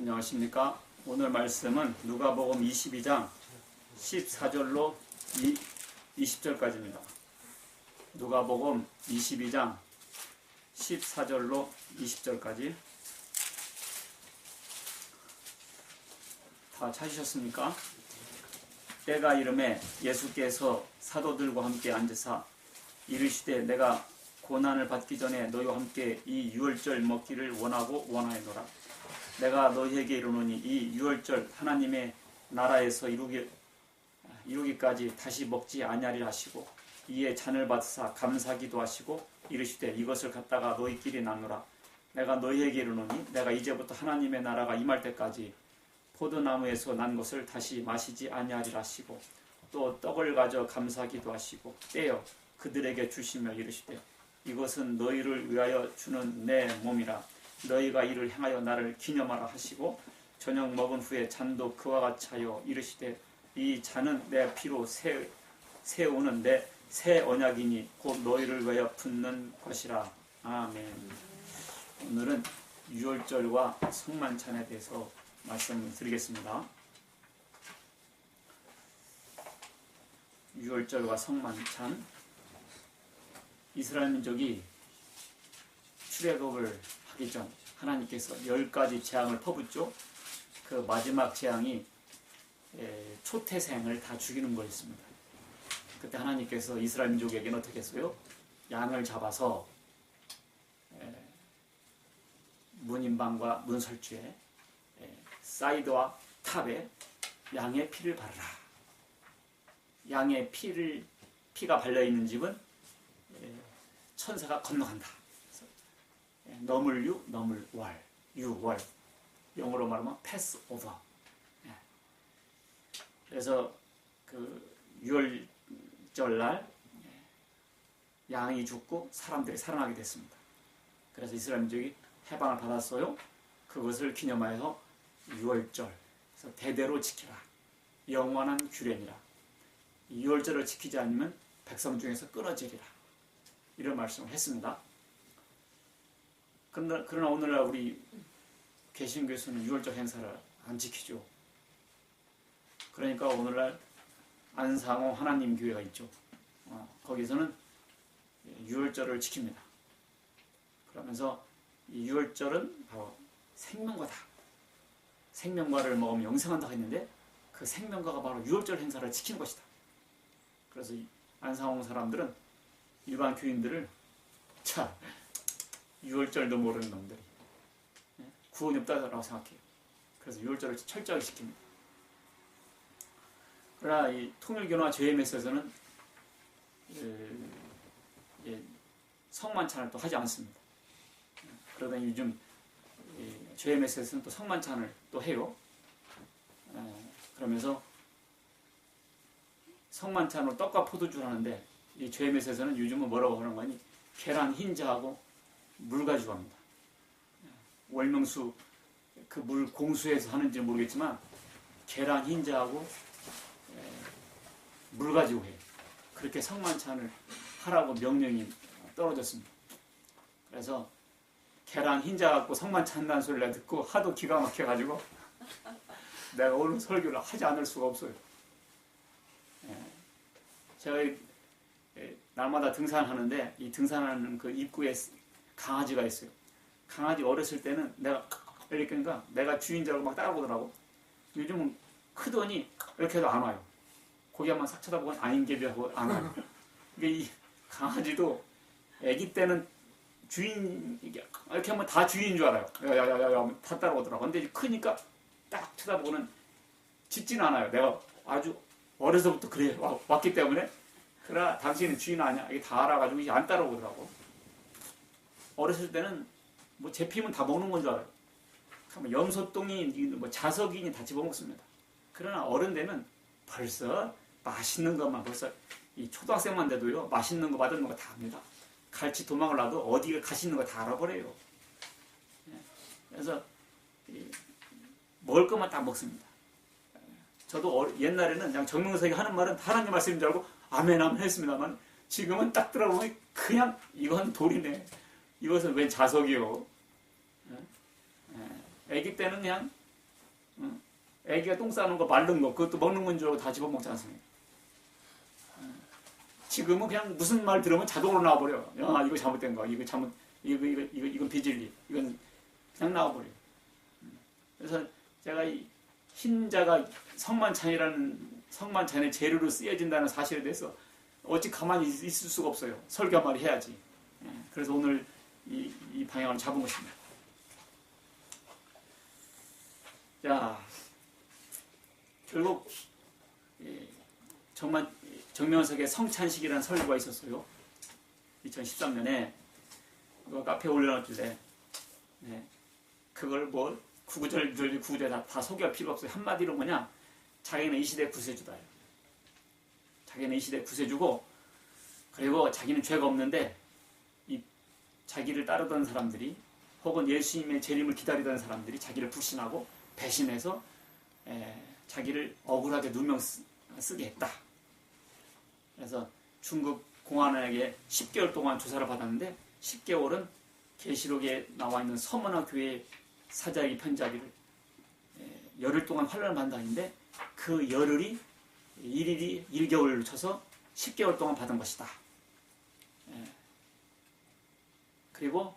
안녕하십니까. 오늘 말씀은 누가복음 22장 14절로 20절까지입니다. 누가복음 22장 14절로 20절까지 다 찾으셨습니까? 때가 이름에 예수께서 사도들과 함께 앉으사 이르시되 내가 고난을 받기 전에 너희와 함께 이 유월절 먹기를 원하노라. 내가 너희에게 이르노니 이 유월절 하나님의 나라에서 이루기까지 다시 먹지 아니하리라 하시고 이에 잔을 받으사 감사기도 하시고 이르시되 이것을 갖다가 너희끼리 나누라. 내가 너희에게 이르노니 내가 이제부터 하나님의 나라가 임할 때까지 포도나무에서 난 것을 다시 마시지 아니하리라 하시고 또 떡을 가져 감사기도 하시고 떼어 그들에게 주시며 이르시되 이것은 너희를 위하여 주는 내 몸이라. 너희가 이를 행하여 나를 기념하라 하시고 저녁 먹은 후에 잔도 그와 같이 하여 이르시되 이 잔은 내 피로 세우는 내 새 언약이니 곧 너희를 위하여 붓는 것이라. 아멘. 오늘은 유월절과 성만찬에 대해서 말씀을 드리겠습니다. 유월절과 성만찬. 이스라엘 민족이 출애굽을 하기 전 하나님께서 10가지 재앙을 퍼붓죠. 그 마지막 재앙이 초태생을 다 죽이는 거였습니다. 그때 하나님께서 이스라엘 민족에게는 어떻게 했어요? 양을 잡아서 문인방과 문설주에 사이드와 탑에 양의 피를 바르라. 양의 피가 발려있는 집은 천사가 건너간다. 너물유, 너물왈, 유월. 영어로 말하면 패스오버. 그래서 그 유월절날 양이 죽고 사람들이 살아나게 됐습니다. 그래서 이스라엘 민족이 해방을 받았어요. 그것을 기념하여서 유월절, 그래서 대대로 지키라. 영원한 규례니라. 유월절을 지키지 않으면 백성 중에서 끊어지리라. 이런 말씀을 했습니다. 그러나 오늘날 우리 개신교에서는 유월절 행사를 안 지키죠. 그러니까 오늘날 안상호 하나님 교회가 있죠. 거기서는 유월절을 지킵니다. 그러면서 이 유월절은 바로 생명과다. 생명과를 먹으면 영생한다고 했는데 그 생명과가 바로 유월절 행사를 지키는 것이다. 그래서 안상호 사람들은 일반 교인들을 유월절도 모르는 놈들이 구원이 없다고 생각해요. 그래서 유월절을 철저하게 지킵니다. 그러나 이 통일교나 JMS에서는 성만찬을 또 하지 않습니다. 그러다 요즘 JMS에서는 또 성만찬을 또 해요. 그러면서 성만찬으로 떡과 포도주를 하는데 이 JMS에서는 요즘은 뭐라고 하는 거니? 계란 흰자하고 물 가지고 합니다. 월명수 그 물 공수해서 하는지 모르겠지만 계란 흰자하고 물 가지고 해요. 그렇게 성만찬을 하라고 명령이 떨어졌습니다. 그래서 계란 흰자 갖고 성만찬 한다는 소리를 듣고 하도 기가 막혀가지고 내가 오늘 설교를 하지 않을 수가 없어요. 제가 날마다 등산하는데 이 등산하는 그 입구에 강아지가 있어요. 강아지 어렸을 때는 내가 주인 줄 알고 막 따라오더라고. 요즘은 크더니 이렇게 해도 안 와요. 고기 한번 싹 쳐다보고 아닌개비 하고 안 와요. 이 강아지도 아기 때는 주인 이렇게 하면 다 주인인 줄 알아요. 야야야야 다 따라오더라고. 근데 크니까 딱 쳐다보고는 짖지는 않아요. 내가 아주 어려서부터 그래 왔기 때문에. 그러나 당신은 주인 아니야. 이게 다 알아가지고 안 따라오더라고. 어렸을 때는 뭐 잡히면 다 먹는 건 줄 알아요. 염소똥이 뭐 자석이니 다 집어먹습니다. 그러나 어른 되면 벌써 맛있는 것만 벌써 이 초등학생만 돼도요 맛있는 거 맛없는 거 다 압니다. 갈치 도망을 놔도 어디에 가시 있는 거 다 알아버려요. 그래서 먹을 것만 다 먹습니다. 저도 옛날에는 그냥 정명석이 하는 말은 하나님 말씀인 줄 알고 아멘 아멘 했습니다만 지금은 딱 들어보면 그냥 이건 돌이네. 이것은 웬 자석이요. 아기 때는 그냥 애기가 똥 싸는 거 마른 거 그것도 먹는 건 줄 알고 다 집어먹지 않습니까? 지금은 그냥 무슨 말 들으면 자동으로 나와버려. 야, 이거 잘못된 거, 이건 비진리, 이건 그냥 나와버려. 그래서 제가 이 흰자가 성만찬의 재료로 쓰여진다는 사실에 대해서 어찌 가만히 있을 수가 없어요. 설교 한 마디 해야지. 그래서 오늘 이 방향을 잡은 것입니다. 자, 결국 정말 정명석의 성찬식이라는 설교가 있었어요. 2013년에 카페에 올려놨길래 그걸 뭐 구구절 다 소개할 필요 없어요. 한마디로 뭐냐, 자기는 이 시대 구세주다. 자기는 이 시대 구세주고, 그리고 자기는 죄가 없는데 이 자기를 따르던 사람들이 혹은 예수님의 재림을 기다리던 사람들이 자기를 불신하고 배신해서 자기를 억울하게 누명 쓰게 했다. 그래서 중국 공안원에게 10개월 동안 조사를 받았는데 10개월은 계시록에 나와 있는 서머나 교회 사자에게 편지하기를 열흘 동안 환란을 받는다는데 그 열흘이 일일이 1개월을 쳐서 10개월 동안 받은 것이다. 그리고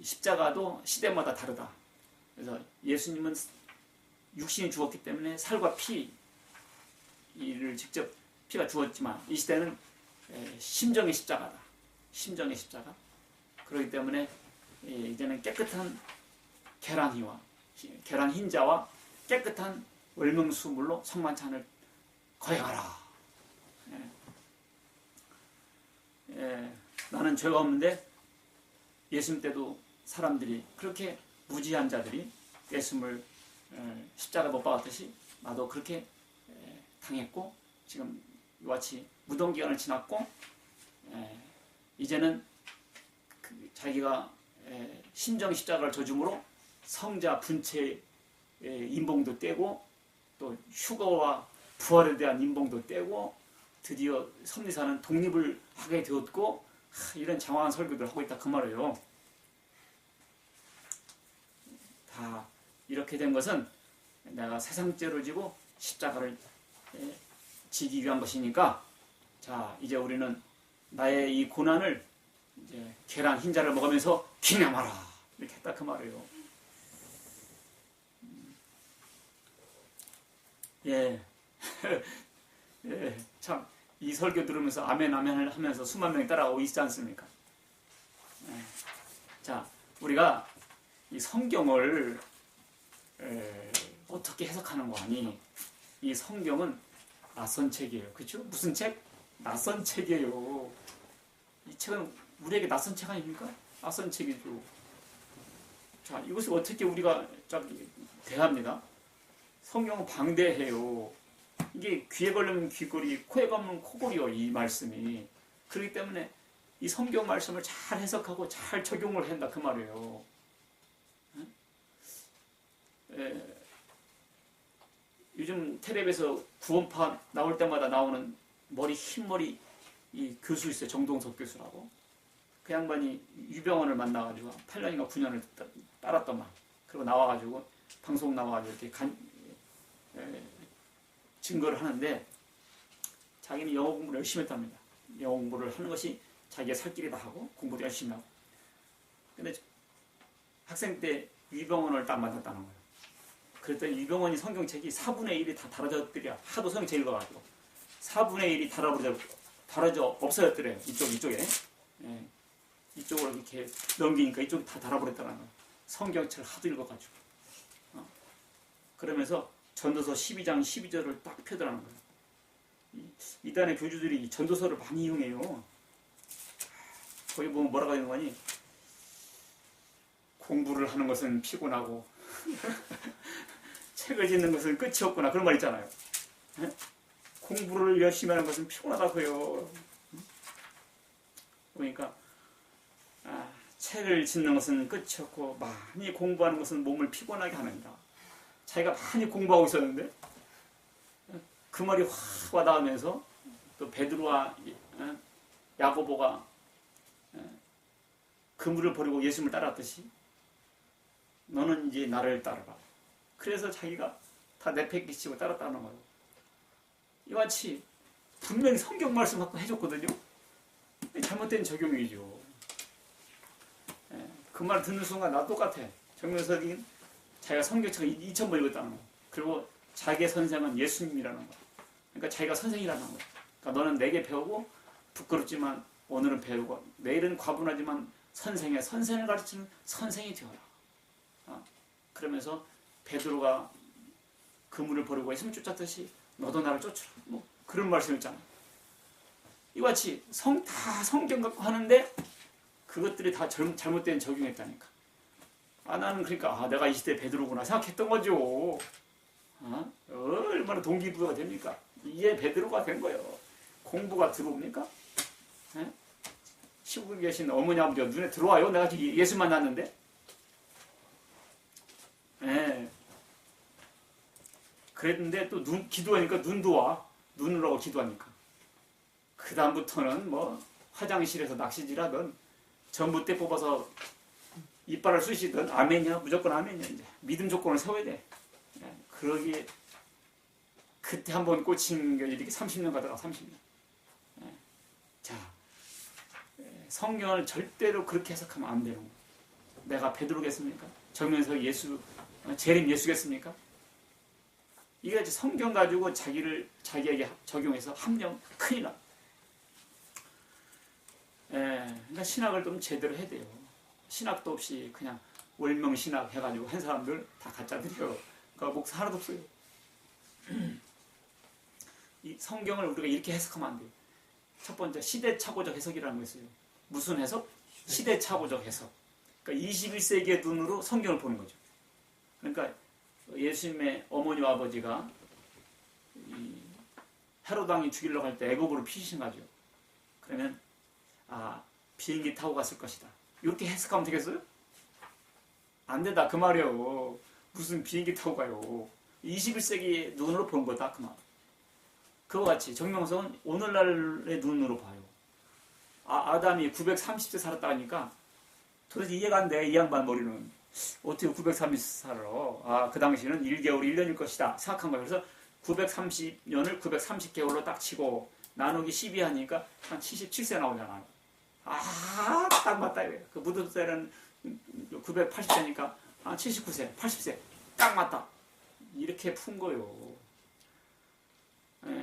십자가도 시대마다 다르다. 그래서 예수님은 육신이 죽었기 때문에 살과 피를 직접 피가 죽었지만 이 시대는 심정의 십자가다. 심정의 십자가. 그렇기 때문에 이제는 깨끗한 계란 흰자와 깨끗한 월명수물로 성만찬을 거행하라. 나는 죄가 없는데 예수님 때도 사람들이 그렇게 무지한 자들이 예수님을 십자가 못 박았듯이 나도 그렇게 당했고 지금 이와 같이 무덤기간을 지났고 이제는 자기가 심정 십자가를 져줌으로 성자 분체의 인봉도 떼고 또 휴거와 부활에 대한 인봉도 떼고 드디어 섭리사는 독립을 하게 되었고 이런 장황한 설교들을 하고 있다 그 말이에요. 다 이렇게 된 것은 내가 세상죄를 지고 십자가를 지기 위한 것이니까 자 이제 우리는 나의 이 고난을 이제 계란 흰자를 먹으면서 기념하라 이렇게 했다 그 말이에요. 예. 참 이 설교 들으면서 아멘 아멘 하면서 수만 명이 따라오고 있지 않습니까? 자 우리가 이 성경을 어떻게 해석하는 거 아니? 이 성경은 낯선 책이에요. 그렇죠? 무슨 책? 낯선 책이에요. 이 책은 우리에게 낯선 책 아닙니까? 낯선 책이죠. 자, 이것을 어떻게 우리가 대합니다. 성경은 방대해요. 이게 귀에 걸리면 귀걸이, 코에 걸리면 코걸이요. 이 말씀이. 그렇기 때문에 이 성경 말씀을 잘 해석하고 잘 적용을 한다 그 말이에요. 요즘 텔레비에서 구원파 나올 때마다 나오는 흰머리 이 교수 있어요. 정동석 교수라고. 그 양반이 유병원을 만나가지고 8년인가 9년을 따랐더만. 그리고 나와가지고 방송 나와가지고 이렇게 증거를 하는데 자기는 영어 공부를 열심히 했답니다. 영어 공부를 하는 것이 자기가 살 길이다 하고 공부도 열심히 하고. 근데 학생 때 유병원을 딱 만났다는 거예요. 그랬더니 유병원이 성경책이 4분의 1이 다 달아졌더래요. 하도 성경책 읽어가지고 4분의 1이 달아져 없어졌더래요. 이쪽에 이쪽으로 이렇게 넘기니까 이쪽이 다 달아버렸다는 거예요. 성경책을 하도 읽어가지고 그러면서 전도서 12장 12절을 딱 펴더라는 거예요. 이단의 교주들이 전도서를 많이 이용해요. 거기 보면 뭐라고 하는 거니? 공부를 하는 것은 피곤하고 책을 짓는 것은 끝이 없구나 그런 말 있잖아요. 공부를 열심히 하는 것은 피곤하다고요. 그러니까 책을 짓는 것은 끝이 없고 많이 공부하는 것은 몸을 피곤하게 합니다. 자기가 많이 공부하고 있었는데 그 말이 확 와닿으면서 또 베드로와 야고보가 그물을 버리고 예수님을 따랐듯이 너는 이제 나를 따르라. 그래서 자기가 다 내팽개치고 따랐다는 거예요. 이와 같이 분명히 성경 말씀 갖고 해줬거든요. 잘못된 적용이죠. 그 말 듣는 순간 나 똑같아. 정명석이 자기가 성경책을 2000번 읽었다는 거. 그리고 자기의 선생은 예수님이라는 거. 그러니까 자기가 선생이라는 거. 그러니까 너는 내게 배우고 부끄럽지만 오늘은 배우고 내일은 과분하지만 선생을 가르치는 선생이 되어라. 그러면서 베드로가 그물을 버리고 예수님 쫓았듯이 너도 나를 쫓으라. 뭐 그런 말씀이었잖아. 이와 같이 다 성경 갖고 하는데 그것들이 다 잘못된 적용했다니까. 나는 그러니까 내가 이 시대 베드로구나 생각했던 거죠. 얼마나 동기부여가 됩니까? 이게 베드로가 된 거예요. 공부가 들어옵니까? 시국에 계신 어머니 아버지가 눈에 들어와요? 내가 예수 만났는데? 그랬는데 또 기도하니까 눈도 와. 눈으로 하고 기도하니까. 그 다음부터는 뭐 화장실에서 낚시질하던 전봇대 뽑아서 이빨을 쑤시던 아멘이야. 무조건 아멘이야. 이제 믿음 조건을 세워야 돼. 그러기에 그때 한번 꽂힌 게 이렇게 30년 가다가 30년. 자, 성경을 절대로 그렇게 해석하면 안 되는 거야. 내가 베드로겠습니까? 정면서 재림 예수겠습니까? 이게 성경 가지고 자기에게 적용해서 함정 큰일 나. 그러니까 신학을 좀 제대로 해야 돼요. 신학도 없이 그냥 월명신학 해가지고 한 사람들 다 가짜들이요. 그러니까 목사 하나도 없어요. 이 성경을 우리가 이렇게 해석하면 안 돼요. 첫 번째 시대착오적 해석이라는 거 있어요. 무슨 해석? 시대착오적 해석. 그러니까 21세기의 눈으로 성경을 보는 거죠. 그러니까 예수님의 어머니와 아버지가 헤롯 왕이 죽이려고 할 때 애굽으로 피신 거죠. 그러면 비행기 타고 갔을 것이다. 이렇게 해석하면 되겠어요? 안 된다 그 말이에요. 무슨 비행기 타고 가요. 21세기의 눈으로 본 거다 그 말. 그와 같이 정명석은 오늘날의 눈으로 봐요. 아담이 930세 살았다 하니까 도대체 이해가 안 돼. 이 양반 머리는. 어떻게 930세 살아. 그 당시는 1개월이 1년일 것이다 생각한 거예요. 그래서 930년을 930개월로 딱 치고 나누기 12 하니까 한 77세 나오잖아요. 딱 맞다 이거예요. 그 무덤 때는 980세니까 79세, 80세 딱 맞다. 이렇게 푼 거예요.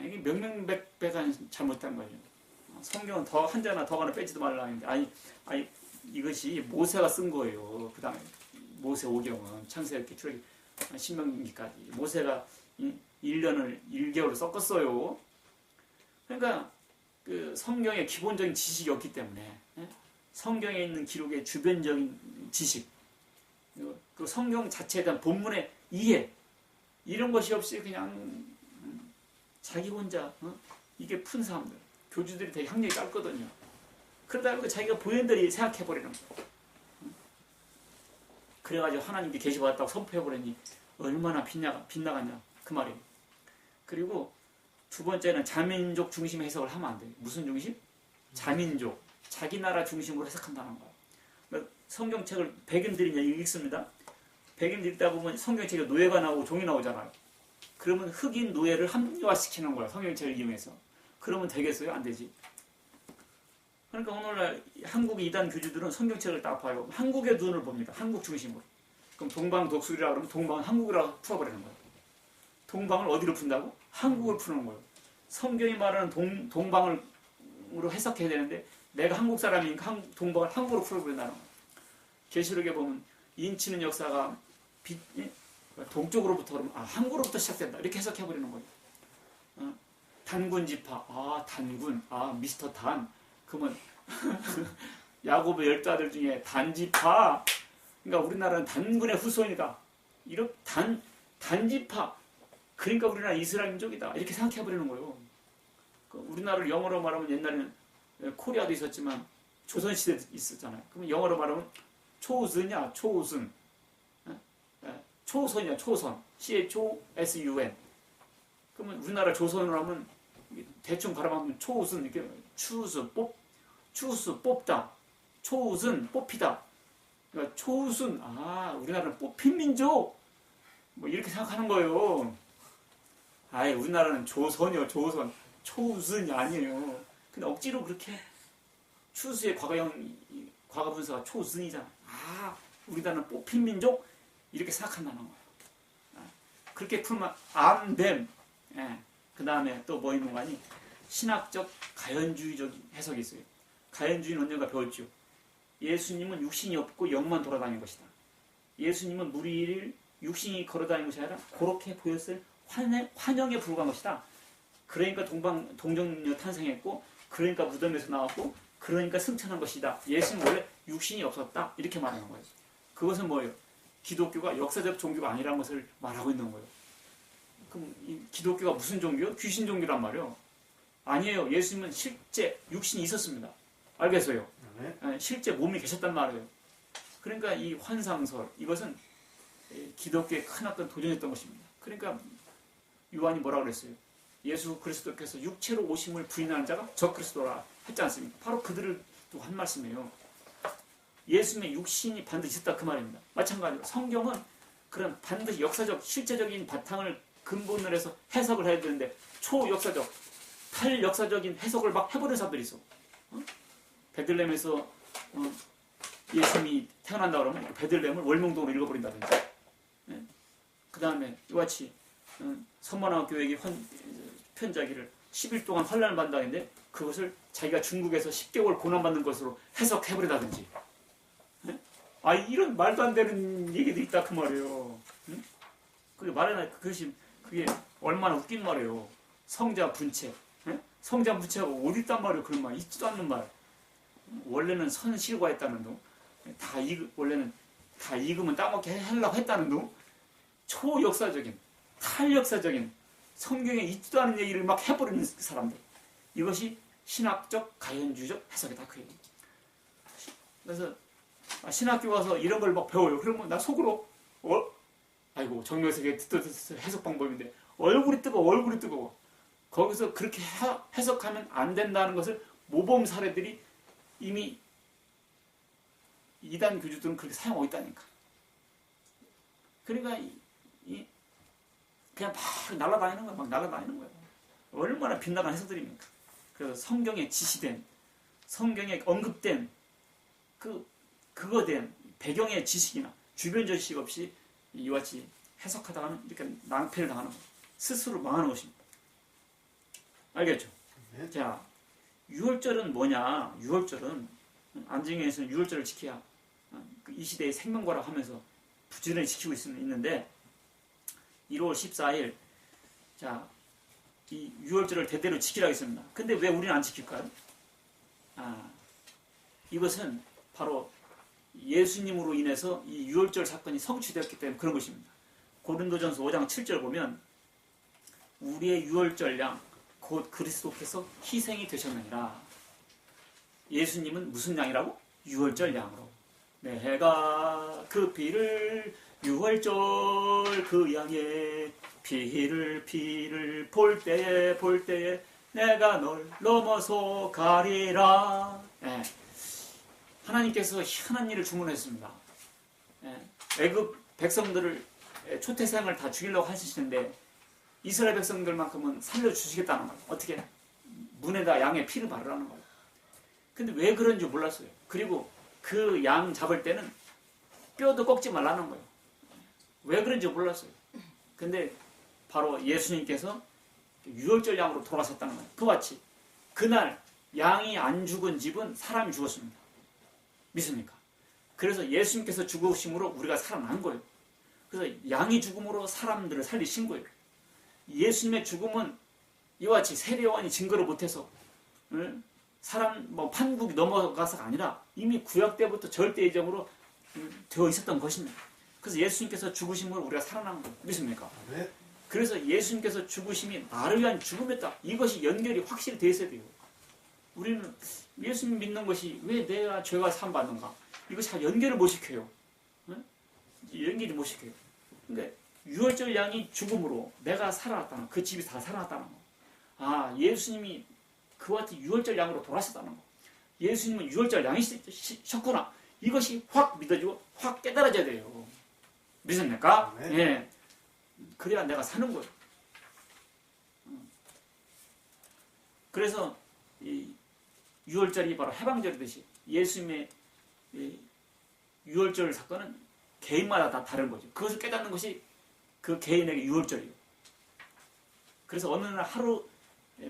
이게 명명백백한 잘못된 거죠. 성경은 더 한자나 더 하나 빼지도 말라 했는데 아니 이것이 모세가 쓴 거예요. 그 다음에 모세 오경은 창세기 출애기 신명기까지 모세가 1년을 1개월을 섞었어요. 그러니까 그 성경의 기본적인 지식이 없기 때문에 성경에 있는 기록의 주변적인 지식 그 성경 자체에 대한 본문의 이해 이런 것이 없이 그냥 자기 혼자 이게 푼 사람들 교주들이 되게 학력이 짧거든요. 그러다 보니까 자기가 보현들이 생각해버리는 거예요. 그래가지고 하나님께 계시받았다고 선포해버리니 얼마나 빗나가냐 그 말이에요. 그리고 두 번째는 자민족 중심의 해석을 하면 안 돼요. 무슨 중심? 자민족. 자기 나라 중심으로 해석한다는 거예요. 그러니까 성경책을 백인들이 읽습니다. 백인들 읽다 보면 성경책에 노예가 나오고 종이 나오잖아요. 그러면 흑인 노예를 합리화시키는 거예요. 성경책을 이용해서. 그러면 되겠어요? 안 되지. 그러니까 오늘날 한국 이단 교주들은 성경책을 딱 봐요. 한국의 눈을 봅니다. 한국 중심으로. 그럼 동방독수리라 그러면 동방은 한국이라고 풀어버리는 거예요. 동방을 어디로 푼다고? 한국을 푸는 거예요. 성경이 말하는 동방으로 해석해야 되는데 내가 한국 사람이니까 동방을 한국으로 풀어버린다는 거예요. 계시록에 보면 인치는 역사가 동쪽으로부터 그러면 한국으로부터 시작된다. 이렇게 해석해버리는 거예요. 단군 지파. 단군. 미스터 단. 그러면 야곱의 12아들 중에 단지파. 그러니까 우리나라는 단군의 후손이다. 이렇게 단지파. 그러니까 우리나라 이스라엘 민족이다. 이렇게 생각해버리는 거예요. 우리나라를 영어로 말하면 옛날에는 코리아도 있었지만 조선시대도 있었잖아요. 그러면 영어로 말하면 초우슨이야. 초우슨. 초선이야. 초선. CHOSUN. 그러면 우리나라 조선으로 하면 대충 발음하면 초우슨 이렇게 추수 뽑다. 초우슨 뽑히다. 그러니까 초우순, 우리나라는 뽑힌 민족 뭐 이렇게 생각하는 거예요. 아예 우리나라는 조선이요, 조선. 초우순이 아니에요. 근데 억지로 그렇게 추수의 과거 분사가 초우순이잖아. 우리나라는 뽑힌 민족 이렇게 생각한다는 거예요. 그렇게 풀면 암됨. 그 다음에 또 뭐 있는 거 아니? 신학적 가연주의적 해석이 있어요. 가연주의는 언젠가 배웠죠. 예수님은 육신이 없고 영만 돌아다닌 것이다. 예수님은 무리를 육신이 걸어다닌 것이 아니라 그렇게 보였을 환영에 불과한 것이다. 그러니까 동정녀 탄생했고, 그러니까 무덤에서 나왔고, 그러니까 승천한 것이다. 예수는 원래 육신이 없었다. 이렇게 말하는 거예요. 그것은 뭐예요? 기독교가 역사적 종교가 아니라는 것을 말하고 있는 거예요. 그럼 이 기독교가 무슨 종교요? 귀신 종교란 말이에요. 아니에요. 예수님은 실제 육신이 있었습니다. 알겠어요? 실제 몸이 계셨단 말이에요. 그러니까 이 환상설, 이것은 기독교의 큰 어떤 도전이었던 것입니다. 그러니까 요한이 뭐라 그랬어요? 예수 그리스도께서 육체로 오심을 부인하는 자가 저 그리스도라 했지 않습니까? 바로 그들을 또 한 말씀이에요. 예수님의 육신이 반드시 있었다 그 말입니다. 마찬가지로 성경은 그런 반드시 역사적 실제적인 바탕을 근본으로 해서 해석을 해야 되는데 초역사적, 탈역사적인 해석을 막 해버리는 사람들이 있어. 베들레헴에서 예수님이 태어난다 그러면 베들레헴을 월명동으로 읽어버린다든지, 그 다음에 이같이 선만화 교회에게 편지하기를 10일 동안 환란을 받는다는데 그것을 자기가 중국에서 10개월 고난받는 것으로 해석해버리다든지, 이런 말도 안 되는 얘기들이 있다 그 말이에요. 그게 얼마나 웃긴 말이에요. 성자 분체, 성자 분체가 어디 있단 말이에요. 그런 말 있지도 않는 말. 원래는 선실과 했다는 둥, 원래는 다 익으면 따먹게 하려고 했다는 둥, 초역사적인, 탈역사적인, 성경에 있지도 않은 얘기를 막 해버리는 사람들. 이것이 신학적, 가연주의적 해석이다 그 얘기. 그래서 신학교 가서 이런 걸 막 배워요. 그러면 나 속으로 아이고 정명석의 해석 방법인데 얼굴이 뜨거워. 거기서 그렇게 해석하면 안 된다는 것을 모범 사례들이 이미 이단 교주들은 그렇게 사용하고 있다니까. 그러니까 그냥 막 날아다니는 거예요. 얼마나 빗나간 해석들입니까? 그래서 성경에 지시된, 성경에 언급된 그거 된 배경의 지식이나 주변 지식 없이 이와 같이 해석하다가는 이렇게 낭패를 당하는 거예요. 스스로 망하는 것입니다. 알겠죠? 네. 자, 유월절은 뭐냐? 유월절은 안징에서는 유월절을 지켜야 이 시대의 생명과라고 하면서 부지런히 지키고 있는데 1월 14일 자, 이 유월절을 대대로 지키라고 했습니다. 근데 왜 우리는 안 지킬까요? 이것은 바로 예수님으로 인해서 이 유월절 사건이 성취되었기 때문에 그런 것입니다. 고린도전서 5장 7절 보면 우리의 유월절 양 곧 그리스도께서 희생이 되셨느니라. 예수님은 무슨 양이라고? 유월절 양으로. 내가 그 피를 유월절 그 양의 피를 볼 때에 내가 널 넘어서 가리라. 하나님께서 희한한 일을 주문했습니다. 애굽 백성들을 초태생을 다 죽이려고 하시는데 이스라엘 백성들만큼은 살려주시겠다는 거예요. 어떻게? 문에다 양의 피를 바르라는 거예요. 근데 왜 그런지 몰랐어요. 그리고 그 양 잡을 때는 뼈도 꺾지 말라는 거예요. 왜 그런지 몰랐어요. 근데 바로 예수님께서 유월절 양으로 돌아섰다는 거예요. 그와 같이 그날 양이 안 죽은 집은 사람이 죽었습니다. 믿습니까? 그래서 예수님께서 죽으심으로 우리가 살아난 거예요. 그래서 양이 죽음으로 사람들을 살리신 거예요. 예수님의 죽음은 이와 같이 세례요한이 증거를 못해서 사람 판국이 넘어가서가 아니라 이미 구약 때부터 절대 예정으로 되어 있었던 것입니다. 그래서 예수님께서 죽으심으로 우리가 살아난 거예요. 믿습니까? 네. 그래서 예수님께서 죽으심이 나를 위한 죽음이었다. 이것이 연결이 확실히 되어 있어야 돼요. 우리는 예수님 믿는 것이 왜 내가 죄가 사함받는가? 이것이 잘 연결을 못 시켜요. 연결이 못 시켜요. 그러니까 유월절 양이 죽음으로 내가 살아났다는 그 집이 다 살아났다는 거. 예수님이 그와 같은 유월절 양으로 돌아섰다는 거. 예수님은 유월절 양이셨구나. 이것이 확 믿어지고 확 깨달아져야 돼요. 믿습니까? 네. 예. 그래야 내가 사는 거예요. 그래서 이 6월절이 바로 해방절이듯이 예수님의 유월절 사건은 개인마다 다 다른 거죠. 그것을 깨닫는 것이 그 개인에게 유월절이에요. 그래서 어느 날 하루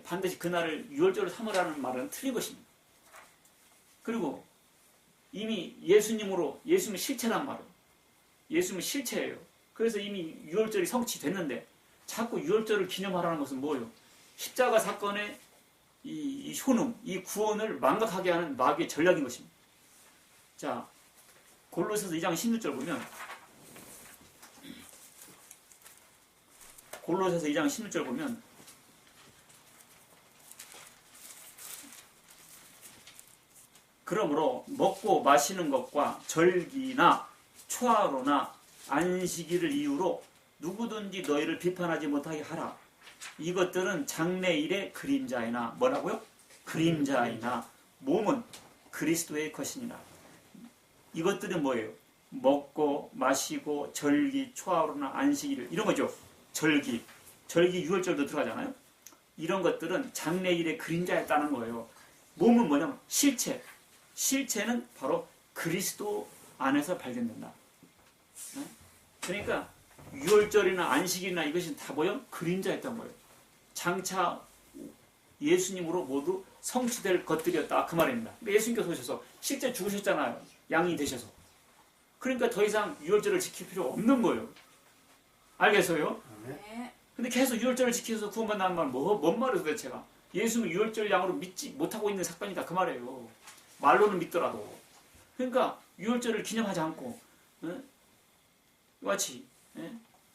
반드시 그날을 유월절을 삼으라는 말은 틀린 것입니다. 그리고 이미 예수님으로 예수님의 실체란 말은 예수님은 실체예요. 그래서 이미 유월절이 성취됐는데 자꾸 유월절을 기념하라는 것은 뭐예요? 십자가 사건의 이 효능, 이 구원을 망각하게 하는 마귀의 전략인 것입니다. 자, 골로새서 2장 16절 보면 골로새서 2장 16절 보면 그러므로 먹고 마시는 것과 절기나 초하루나 안식일을 이유로 누구든지 너희를 비판하지 못하게 하라. 이것들은 장래일의 그림자이나 뭐라고요? 그림자이나 몸은 그리스도의 것이니라. 이것들은 뭐예요? 먹고 마시고 절기, 초하루나 안식일 이런 거죠. 절기 6월절도 들어가잖아요. 이런 것들은 장래일의 그림자였다는 거예요. 몸은 뭐냐면 실체는 바로 그리스도 안에서 발견된다. 그러니까 6월절이나 안식일이나 이것이 다 뭐예요? 그림자였던 거예요. 장차 예수님으로 모두 성취될 것들이었다 그 말입니다. 그러니까 예수님께서 오셔서 실제 죽으셨잖아요. 양이 되셔서. 그러니까 더 이상 6월절을 지킬 필요 없는 거예요. 알겠어요? 네. 근데 계속 6월절을 지켜서 구원받는다는 말은 뭔 말이에요 도대체가? 예수는 6월절 양으로 믿지 못하고 있는 사건이다 그 말이에요. 말로는 믿더라도. 그러니까 6월절을 기념하지 않고 같이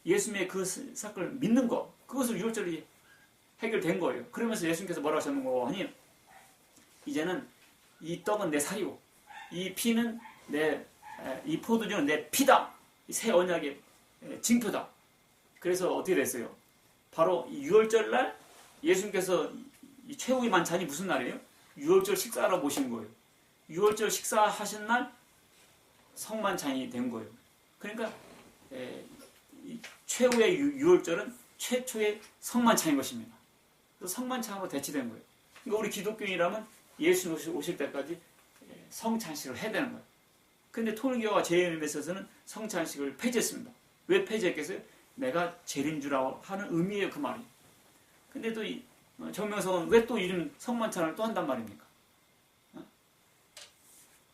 예수님의 그 사건을 믿는 거 그것으로 6월절이 해결된 거예요. 그러면서 예수님께서 뭐라고 하셨는 거 하니 이제는 이 떡은 내 살이요 이 피는 이 포도주는 내 피다. 새 언약의 징표다. 그래서 어떻게 됐어요? 바로 6월절 날 예수님께서 이 최후의 만찬이 무슨 날이에요? 6월절 식사하러 모신 거예요. 6월절 식사하신 날 성만찬이 된 거예요. 그러니까 최후의 6월절은 최초의 성만찬인 것입니다. 성만찬으로 대치된 거예요. 그러니까 우리 기독교인이라면 예수님 오실 때까지 성찬식을 해야 되는 거예요. 근데 통일교와 JM에 있어서는 성찬식을 폐지했습니다. 왜 폐지했겠어요? 내가 재림 주라고 하는 의미예요, 그 말이. 근데 또 정명석은 왜 또 이런 성만찬을 또 한단 말입니까?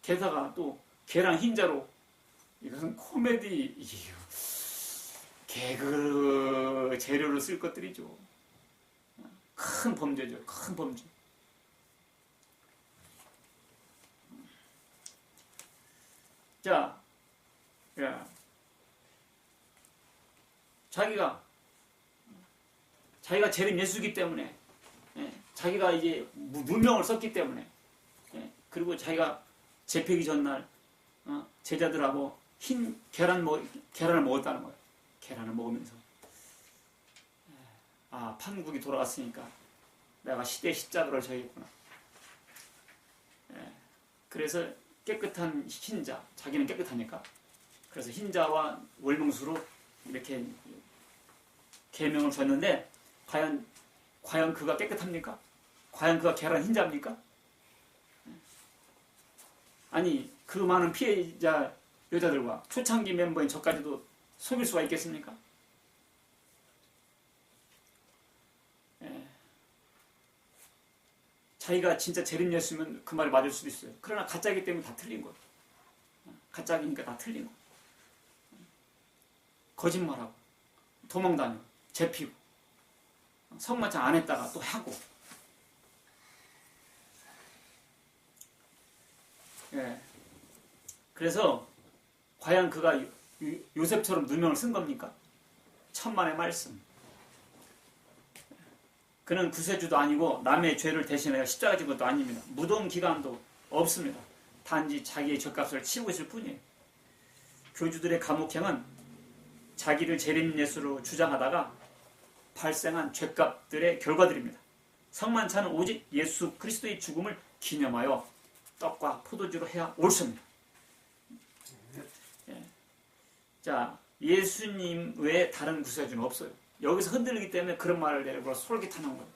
게다가 또 계란 흰자로 이것은 코미디 개그 재료로 쓸 것들이죠. 큰 범죄죠. 큰 범죄. 자, 자기가 재림 예수이기 때문에 자기가 이제 누명을 썼기 때문에 그리고 자기가 재패기 전날 제자들하고 흰 계란을 먹었다는 거예요. 계란을 먹으면서 판국이 돌아왔으니까 내가 시대 십자가를 져야겠구나. 그래서 깨끗한 흰자, 자기는 깨끗하니까 그래서 흰자와 월명수로 이렇게 계명을 줬는데 과연 그가 깨끗합니까? 과연 그가 계란 흰자입니까? 아니 그 많은 피해자 여자들과 초창기 멤버인 저까지도 속일 수가 있겠습니까? 자기가 진짜 재림 예수면 그 말이 맞을 수도 있어요. 그러나 가짜이기 때문에 다 틀린 거예요. 가짜이니까 다 틀린 거예요. 거짓말하고 도망다니고 재피고 성만찬 안 했다가 또 하고 그래서 과연 그가 요셉처럼 누명을 쓴 겁니까? 천만의 말씀. 그는 구세주도 아니고 남의 죄를 대신하여 십자가 진 것도 아닙니다. 무덤 기간도 없습니다. 단지 자기의 죗값을 치우고 있을 뿐이에요. 교주들의 감옥행은 자기를 재림 예수로 주장하다가 발생한 죄값들의 결과들입니다. 성만찬은 오직 예수 그리스도의 죽음을 기념하여 떡과 포도주로 해야 옳습니다. 자, 예수님 외에 다른 구세주는 없어요. 여기서 흔들리기 때문에 그런 말을 내고 솔깃하는 거예요.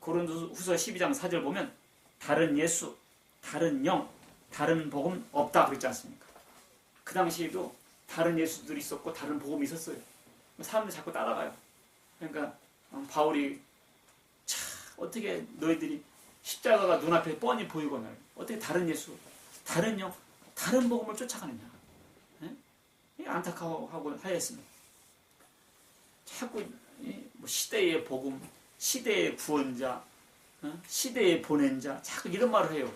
고린도후서 12장 4절 보면 다른 예수, 다른 영, 다른 복음 없다 그랬지 않습니까? 그 당시에도 다른 예수들이 있었고 다른 복음이 있었어요. 사람들이 자꾸 따라가요. 그러니까 바울이 어떻게 너희들이 십자가가 눈앞에 뻔히 보이거늘 어떻게 다른 예수, 다른 영, 다른 복음을 쫓아가느냐. 안타까워하고 하였습니다. 자꾸 시대의 복음, 시대의 구원자, 시대의 보낸 자, 자꾸 이런 말을 해요.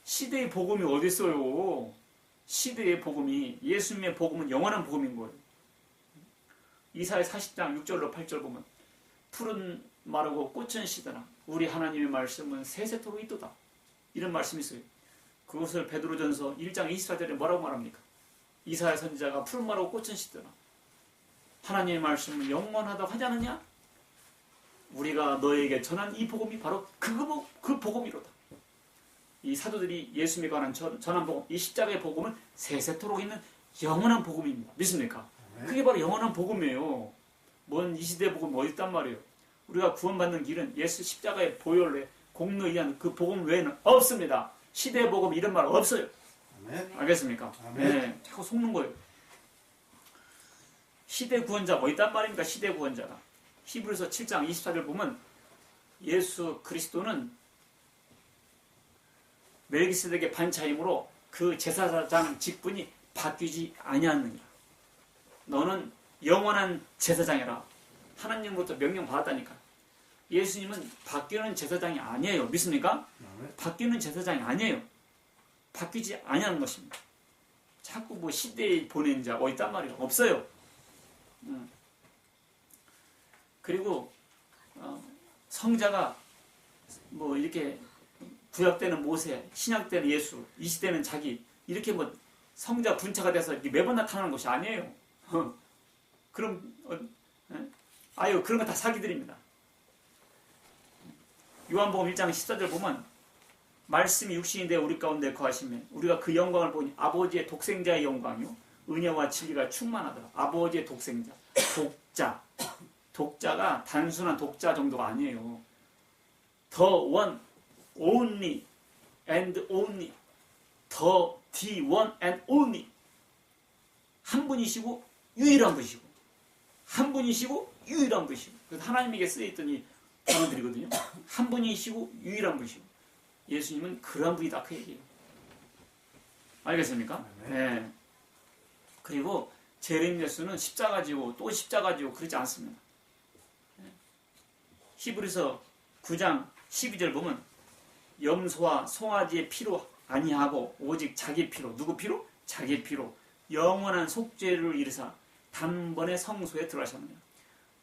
시대의 복음이 어디 있어요? 시대의 복음이, 예수님의 복음은 영원한 복음인 거예요. 이사야 40장 6절로 8절 보면 푸른 마르고 꽃은 시드나 우리 하나님의 말씀은 세세토록 있도다. 이런 말씀이 있어요. 그것을 베드로전서 1장 24절에 뭐라고 말합니까? 이사야 선지자가 푸른 마르고 꽃은 시드나 하나님의 말씀은 영원하다고 하지 않느냐? 우리가 너에게 전한 이 복음이 바로 그 복음이로다. 이 사도들이 예수님에 관한 전한 복음, 이 십자가의 복음은 세세토록 있는 영원한 복음입니다. 믿습니까? 그게 바로 영원한 복음이에요. 뭔 이 시대 복음 어디 있단 말이에요. 우리가 구원받는 길은 예수 십자가의 보혈에 공로에 의한 그 복음 외에는 없습니다. 시대의 복음 이런 말 없어요. 알겠습니까? 네, 자꾸 속는 거예요. 시대 구원자가 어디 있단 말입니까? 시대 구원자가. 히브리서 7장 24절 보면 예수 그리스도는 멜기세덱의 반차임으로 그 제사장 직분이 바뀌지 아니하느니라. 너는 영원한 제사장이라. 하나님으로부터 명령 받았다니까. 예수님은 바뀌는 제사장이 아니에요. 믿습니까? 바뀌는 제사장이 아니에요. 바뀌지 아니하는 것입니다. 자꾸 뭐 시대에 보낸 자 어디 있단 말이에요. 없어요. 그리고 성자가 뭐 이렇게 구약 때는 모세, 신약 때는 예수, 이 시대는 자기 이렇게 뭐 성자 분차가 돼서 이렇게 매번 나타나는 것이 아니에요. 그럼 아유 그런 거 다 사기들입니다. 요한복음 1장 14절 보면 말씀이 육신이 되어 우리 가운데 거하시며 우리가 그 영광을 보니 아버지의 독생자의 영광이요 은혜와 진리가 충만하더라. 아버지의 독생자, 독자가 단순한 독자 정도가 아니에요. The one, only and only, the one and only. 한 분이시고 유일한 분이시고 한 분이시고 유일한 분이시고. 그래서 하나님에게 쓰여있던 이 단어들이거든요. 한 분이시고 유일한 분이시고. 예수님은 그런 분이다 그 얘기예요. 알겠습니까? 네. 그리고 재림 예수는 십자가 지고 또 십자가 지고 그러지 않습니다. 히브리서 9장 12절 보면 염소와 송아지의 피로 아니하고 오직 자기 피로. 누구 피로? 자기 피로 영원한 속죄를 이루사 단번에 성소에 들어가셨느냐.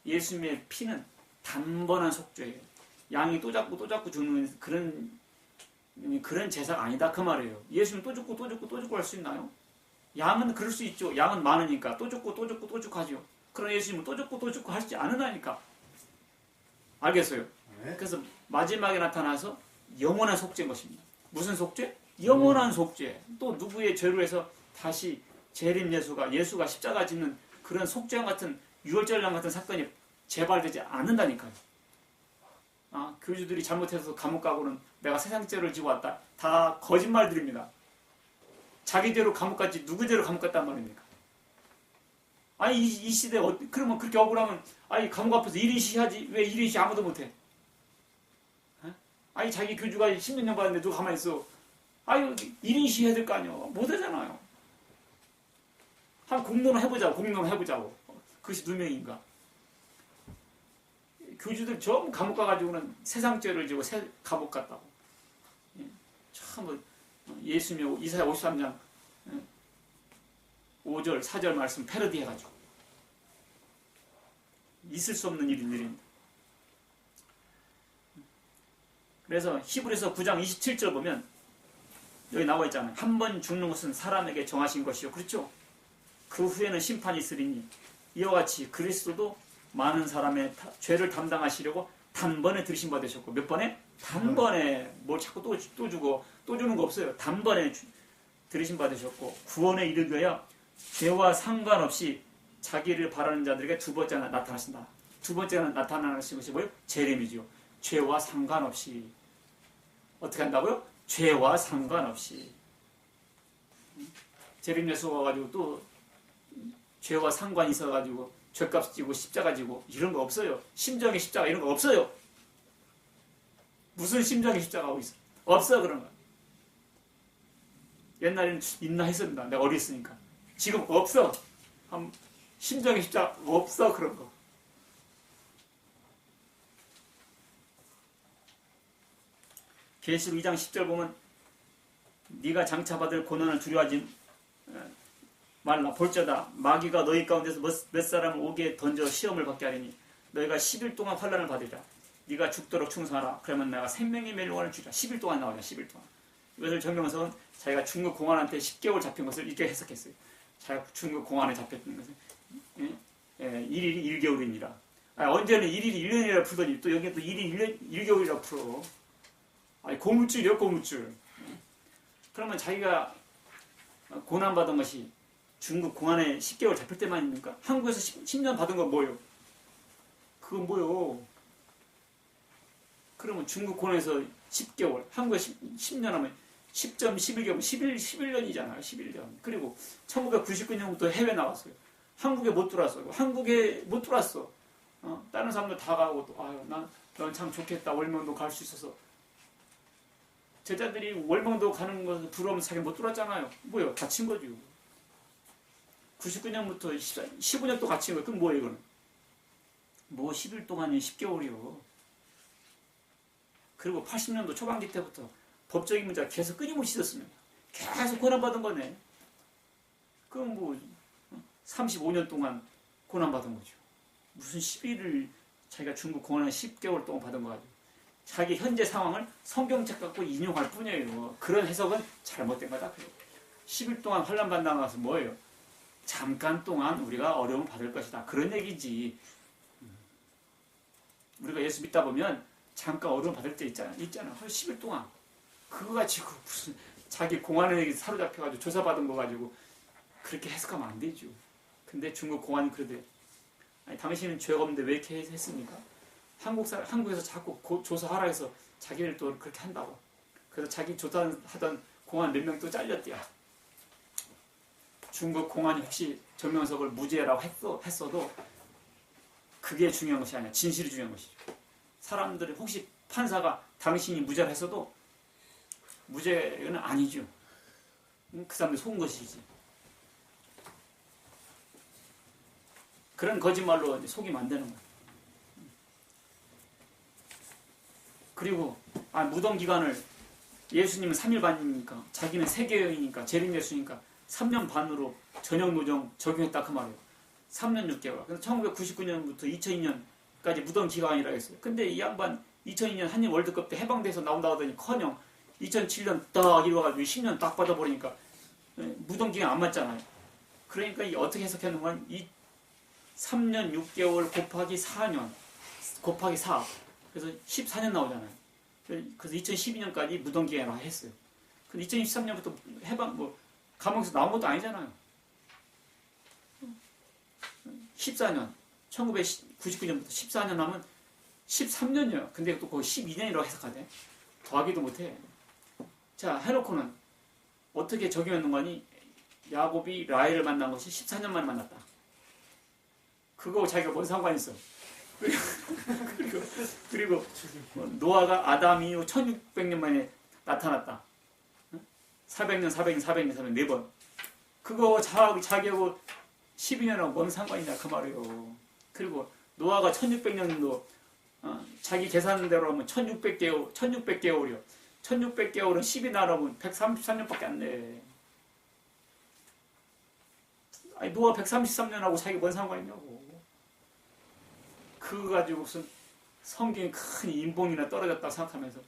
예수님의 피는 단번한 속죄예요. 양이 또 잡고 죽는 그런 제사가 아니다 그 말이에요. 예수님 또 죽고 할 수 있나요? 양은 그럴 수 있죠. 양은 많으니까 또 죽고 하죠. 그러나 예수님은 또 죽고 하지 않으나니까. 알겠어요? 그래서 마지막에 나타나서 영원한 속죄인 것입니다. 무슨 속죄? 영원한 속죄. 또 누구의 죄로 해서 다시 재림 예수가 십자가 짓는 그런 속죄와 같은 유월절랑 같은 사건이 재발되지 않는다니까요. 교주들이 잘못해서 감옥 가고는 내가 세상죄를 지고 왔다. 다 거짓말들입니다. 자기 죄로 감옥 갔지 누구 죄로 감옥 갔단 말입니까? 아니 이 시대에 그러면 그렇게 억울하면 아니 감옥 앞에서 1인 시하지 왜 1인 시 아무도 못해? 아니 자기 교주가 10몇 년 받았는데 누가 가만히 있어? 아유 1인 시 해야 될 거 아니에요. 못하잖아요. 한 공론을 해보자고. 그것이 누명인가? 교주들 전부 감옥 가가지고는 세상죄를 지고 감옥 갔다고. 참 예수님의 이사야 53장 5절 4절 말씀 패러디 해가지고 있을 수 없는 일입니다. 그래서 히브리서 9장 27절 보면 여기 나와 있잖아요. 한 번 죽는 것은 사람에게 정하신 것이요. 그렇죠? 그 후에는 심판이 있으리니 이와 같이 그리스도도 많은 사람의 죄를 담당하시려고 단번에 들이신 바 되셨고. 몇 번에? 단번에. 뭘 자꾸 또 주고 또 주는 거 없어요. 단번에 들으심 받으셨고 구원에 이르고야 죄와 상관없이 자기를 바라는 자들에게 두 번째 나타나신다. 두 번째 나타나신 것이 뭐예요? 재림이죠. 죄와 상관없이. 어떻게 한다고요? 죄와 상관없이. 재림 예수가 와가지고 또 죄와 상관이 있어가지고 죄값 지고 십자가 지고 이런 거 없어요. 심정의 십자가 이런 거 없어요. 무슨 심정의 십자가가 있어? 없어 그런 거. 옛날에는 있나 했습니다. 내가 어렸으니까. 지금 없어. 심정의 십자가 없어 그런 거. 계시록 2장 10절 보면 네가 장차받을 고난을 두려워하지 말라. 볼자다 마귀가 너희 가운데서 몇 사람을 오게 던져 시험을 받게 하리니 너희가 10일 동안 환난을 받으리라. 네가 죽도록 충성하라. 그러면 내가 생명의 멸류관을 주리라. 10일 동안 나오냐. 10일 동안. 이것을 정명석은 자기가 중국 공안한테 10개월 잡힌 것을 이렇게 해석했어요. 자기가 중국 공안에 잡혔던 것은 1일이 1개월이니라. 언제는 1일이 1년이라 풀더니 또 여기에 또 1일이 1개월이라 풀어. 고무줄이요 고무줄. 그러면 자기가 고난받은 것이 중국 공안에 10개월 잡힐 때만입니까? 한국에서 10년 받은 건 뭐예요? 그건 뭐예요? 그러면 중국 공안에서 10개월, 한국에서 10년 하면 10점 11개월, 11년이잖아요. 11년. 그리고 1999년부터 해외 나왔어요. 한국에 못 들어왔어요. 한국에 못 들어왔어. 다른 사람들 다 가고 또 난 참 좋겠다. 월명도 갈 수 있어서. 제자들이 월명도 가는 것을 부러우면서 자기 못 들어왔잖아요. 뭐예요? 갇힌 거죠. 99년부터 15년 또 갇힌 거예요. 그럼 뭐예요, 이거는? 뭐 10일 동안이 10개월이요. 그리고 80년도 초반기 때부터 법적인 문제가 계속 끊임없이 있었습니다. 계속 고난받은 거네. 그럼 뭐 35년 동안 고난받은 거죠. 무슨 10일을 자기가 중국 고난 10개월 동안 받은 거 가지고 자기 현재 상황을 성경책 갖고 인용할 뿐이에요. 그런 해석은 잘못된 거다. 10일 동안 환난 받는다는 것은 뭐예요? 잠깐 동안 우리가 어려움을 받을 것이다. 그런 얘기지. 우리가 예수 믿다 보면 잠깐 어려움 받을 때 있잖아. 10일 동안. 그거 가지고 무슨 자기 공안에 사로잡혀가지고 조사받은 거 가지고 그렇게 해석하면 안 되죠. 근데 중국 공안이 그러대. 당신은 죄가 없는데 왜 이렇게 했습니까? 한국에서 자꾸 조사하라 해서 자기를 또 그렇게 한다고. 그래서 자기 조사하던 공안 몇 명 또 잘렸대요. 중국 공안이 혹시 정명석을 무죄라고 했어도 그게 중요한 것이 아니야. 진실이 중요한 것이죠. 사람들이 혹시 판사가 당신이 무죄라 했어도 무죄는 아니죠. 그 사람들이 속은 것이지. 그런 거짓말로 속이면 안 되는 거야. 그리고 무덤 기간을 예수님은 3일 반이니까 자기는 세계여행이니까 재림 예수니까 3년 반으로 전역 노정 적용했다 그 말이에요. 3년 6개월. 그래서 1999년부터 2002년까지 무덤 기간이라 했어요. 근데 이 양반 2002년 한일 월드컵 때 해방돼서 나온다 하더니 커녕 2007년 딱 이뤄가지고 10년 딱 받아버리니까 무덤 기간 안 맞잖아요. 그러니까 어떻게 해석했는가? 3년 6개월 곱하기 4년 곱하기 4 그래서 14년 나오잖아요. 그래서 2012년까지 무덤 기간을 했어요. 근데 2023년부터 해방 감옥에서 나온 것도 아니잖아요. 14년 1999년부터 14년 하면 13년이에요. 근데 또 거기 12년이라고 해석하대. 더하기도 못해. 자, 해놓고는 어떻게 적용했는 거니? 야곱이 라헬을 만난 것이 14년 만에 만났다. 그거 자기가 뭔 상관이 있어? 그리고 노아가 아담 이후 1600년 만에 나타났다. 400년, 400년, 400년, 400년, 4번. 그거 자기하고 12년하고 뭔 상관이냐 그 말이에요. 그리고 노아가 1600년도 자기 계산대로 하면 1600개월, 1600개월이요. 1600개월은 10이 나라면 133년밖에 안 돼. 노아 133년하고 자기 뭔 상관이냐고. 그거 가지고 무슨 성경에 큰 인봉이나 떨어졌다고 생각하면서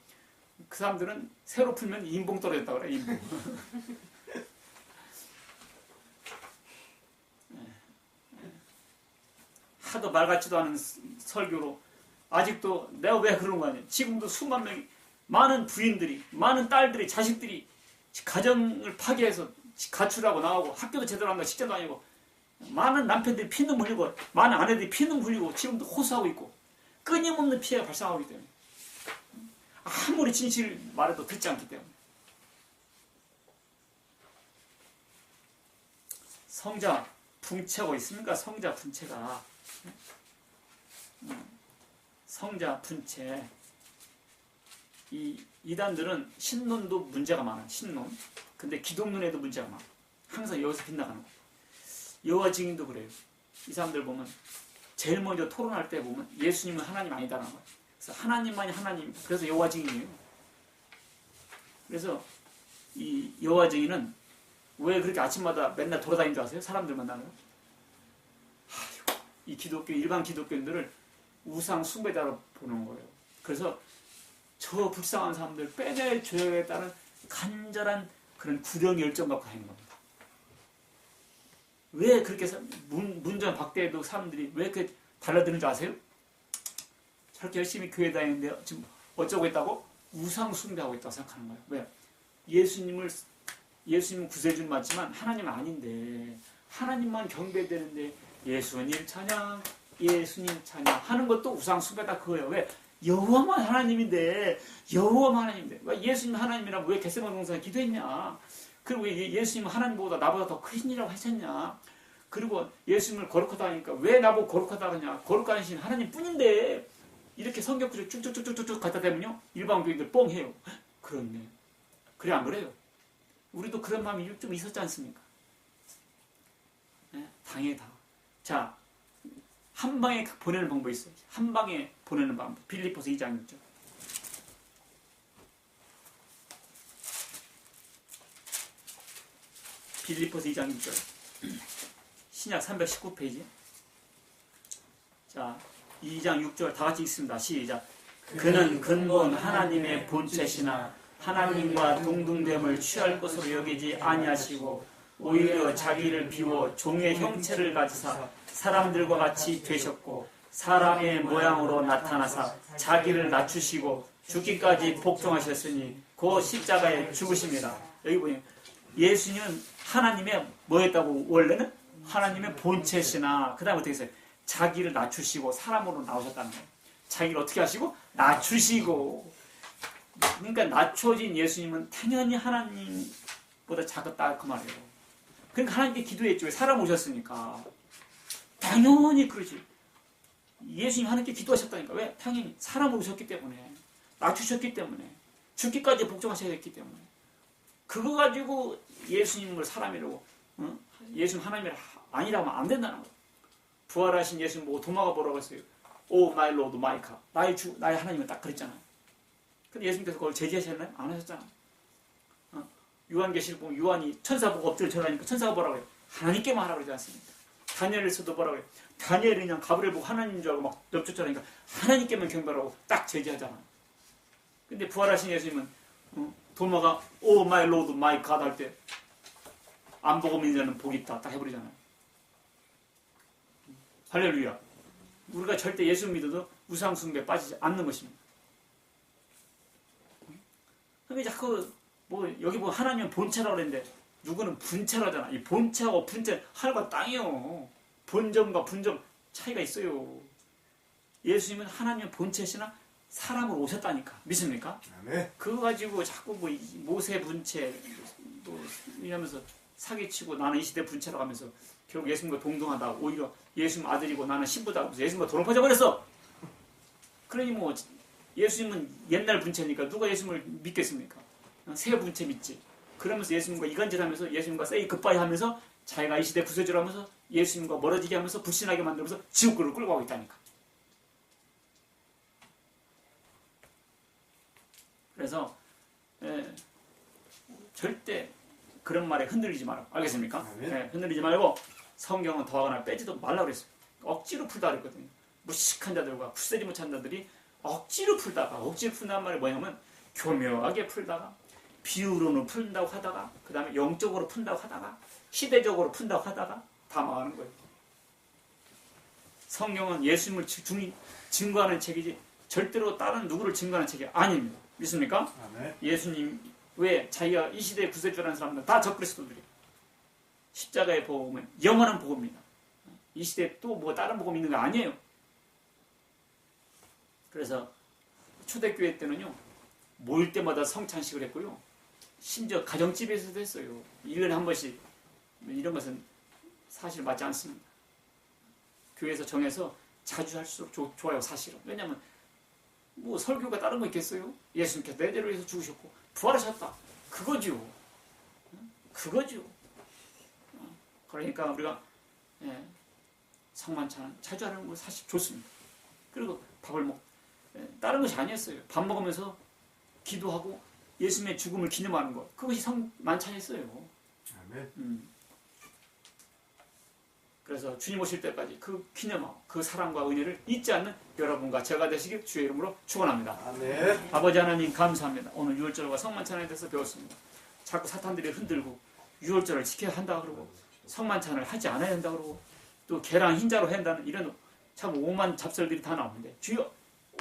그 사람들은 새로 풀면 인봉 떨어졌다고 그래. 인봉. 하도 말 같지도 않은 설교로 아직도 내가 왜 그런 거 아니야. 지금도 수만 명이 많은 부인들이 많은 딸들이 자식들이 가정을 파괴해서 가출하고 나오고 학교도 제대로 안 가고 직장도 아니고 많은 남편들이 피눈 흘리고 많은 아내들이 피눈 흘리고 지금도 호소하고 있고 끊임없는 피해가 발생하고 있기 때문에 아무리 진실을 말해도 듣지 않기 때문에 성자 분체가 있습니까? 성자 분체가 성자 분체 이 이단들은 신론도 문제가 많아. 신론. 근데 기독론에도 문제가 많아. 항상 여기서 빗나가는 거. 여호와 증인도 그래요. 이 사람들 보면 제일 먼저 토론할 때 보면 예수님은 하나님 아니다라는 거예요. 그래서 하나님만이 하나님. 그래서 여호와 증인이에요. 그래서 이 여호와 증인은 왜 그렇게 아침마다 맨날 돌아다니는 줄 아세요? 사람들 만나면. 이 기독교 일반 기독교인들을 우상 숭배자로 보는 거예요. 그래서 저 불쌍한 사람들 빼내줘야겠다는 간절한 그런 구령 열정 갖고 다니는 겁니다. 왜 그렇게 문전박대해도 사람들이 왜 이렇게 달라드는 줄 아세요? 저렇게 열심히 교회 다니는데 지금 어쩌고 있다고? 우상 숭배하고 있다고 생각하는 거예요. 왜? 예수님은 구세주는 맞지만 하나님은 아닌데 하나님만 경배되는데 예수님 찬양 예수님 찬양 하는 것도 우상 숭배다 그거예요. 왜? 여호와만 하나님인데 여호와만 하나님인데 왜 예수님 하나님이라면 왜 겟세마네 동산에 기도했냐? 그리고 왜 예수님은 하나님보다 나보다 더 크신이라고 하셨냐? 그리고 예수님을 거룩하다 하니까 왜 나보고 거룩하다 하냐? 거룩하신 하나님뿐인데 이렇게 성경 구절 쭉쭉쭉쭉쭉 갖다 대면요 일반 교인들 뻥해요. 그렇네. 그래 안 그래요? 우리도 그런 마음이 좀 있었지 않습니까? 네? 당연히 다. 자, 한 방에 보내는 방법이 있어요. 한 방에 보내는 방법. 빌립보서 2장 6절. 빌립보서 2장 6절. 신약 319페이지. 자, 2장 6절 다 같이 읽습니다. 시작. 그는 근본 하나님의 본체시나 하나님과 동등됨을 취할 것으로 여기지 아니하시고 오히려 자기를 비워 종의 형체를 가지사 사람들과 같이 되셨고 사람의 모양으로 나타나사 자기를 낮추시고 죽기까지 복종하셨으니 그 십자가에 죽으십니다. 여기 보니 예수님은 하나님의 뭐였다고 원래는? 하나님의 본체시나 그 다음에 어떻게 했어요? 자기를 낮추시고 사람으로 나오셨다는 거예요. 자기를 어떻게 하시고? 낮추시고. 그러니까 낮춰진 예수님은 당연히 하나님보다 작았다 그 말이에요. 그러니까 하나님께 기도했죠. 사람 오셨으니까. 당연히 그러지. 예수님 하나님께 기도하셨다니까. 왜? 당연히 사람으로 오셨기 때문에. 낮추셨기 때문에. 죽기까지 복종하셔야 했기 때문에. 그거 가지고 예수님을 사람이라고 예수님 하나님이 아니라고 하면 안 된다는 거예요. 부활하신 예수님 보고 도마가 뭐라고 했어요? 오 마이 로드 마이카. 나의 하나님은 딱 그랬잖아요. 근데 예수님께서 그걸 제지하셨나요? 안 하셨잖아. 요한계시록 보면 요한이 천사 보고 엎드려 절하니까 천사가 뭐라고 해요? 하나님께만 하라고 그러지 않습니까? 다니엘에서도 뭐라고 해요? 다니엘이 그냥 가브리엘 보고 하나님인 줄 알고 막 엽쫓으라니까 하나님께만 경배하라고 딱 제지하잖아. 근데 부활하신 예수님은 도마가 오 마이 로드 마이 갓 할 때 안 보고 믿는 자는 복이 있다 딱 해버리잖아요. 할렐루야. 우리가 절대 예수 믿어도 우상 숭배에 빠지지 않는 것입니다. 근데 자꾸 뭐 여기 보면 하나님은 본체라고 그랬는데 누구는 분체라잖아. 이 본체하고 분체 하늘과 땅이요. 본점과 분점 차이가 있어요. 예수님은 하나님의 본체시나 사람으로 오셨다니까. 믿습니까? 네. 그거 가지고 자꾸 뭐 모세 분체 또 이러면서 사기치고 나는 이 시대 분체라고 하면서 결국 예수님과 동등하다. 오히려 예수님 아들이고 나는 신부다 하면서 예수님과 도롱 퍼져버렸어. 그러니 뭐 예수님은 옛날 분체니까 누가 예수님을 믿겠습니까? 새 분체 믿지. 그러면서 예수님과 이간질하면서 예수님과 세이 굿바이 하면서 자기가 이 시대 구세주를 하면서 예수님과 멀어지게 하면서 불신하게 만들면서 지옥으로 끌고 가고 있다니까. 그래서 절대 그런 말에 흔들리지 마라. 알겠습니까? 흔들리지 말고 성경은 더하거나 빼지도 말라고 그랬어요. 억지로 풀다 그랬거든요. 무식한 자들과 푸세리 못한 자들이 억지로 푼다는 말이 뭐냐면 교묘하게 풀다가 비유로는 푼다고 하다가 그 다음에 영적으로 푼다고 하다가 시대적으로 푼다고 하다가 다 망하는 거예요. 성경은 예수님을 증거하는 책이지 절대로 다른 누구를 증거하는 책이 아닙니다. 믿습니까? 네. 예수님 왜? 자기가 이 시대의 구세주라는 사람들은 다 적그리스도들이에요. 십자가의 복음은 영원한 복음입니다. 이 시대에 또 뭐 다른 복음이 있는 거 아니에요. 그래서 초대교회 때는요, 모일 때마다 성찬식을 했고요. 심지어 가정집에서도 했어요. 1년에 한 번씩. 이런 것은 사실 맞지 않습니다. 교회에서 정해서 자주 할수록 좋아요, 사실은. 왜냐하면 뭐 설교가 다른 거 있겠어요? 예수님께서 내 죄를 위해서 죽으셨고 부활하셨다. 그거죠. 그거죠. 그러니까 우리가 성만찬 자주 하는 거 사실 좋습니다. 그리고 밥을 다른 것이 아니었어요. 밥 먹으면서 기도하고 예수님의 죽음을 기념하는 것. 그것이 성만찬이었어요. 아멘. 그래서 주님 오실 때까지 그 기념하고 그 사랑과 은혜를 잊지 않는 여러분과 제가 되시길 주의 이름으로 축원합니다. 아멘. 아버지 하나님 감사합니다. 오늘 유월절과 성만찬에 대해서 배웠습니다. 자꾸 사탄들이 흔들고 유월절을 지켜야 한다 그러고 성만찬을 하지 않아야 한다 그러고 또 계란 흰자로 해야 한다는 이런 참 오만 잡설들이 다 나오는데 주여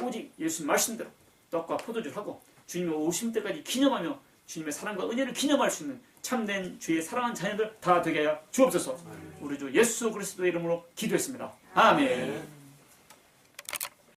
오직 예수님 말씀대로 떡과 포도주를 하고 주님의 오심 때까지 기념하며 주님의 사랑과 은혜를 기념할 수 있는 참된 주의 사랑하는 자녀들 다 되게 하여 주옵소서. 우리 주 예수 그리스도의 이름으로 기도했습니다. 아멘.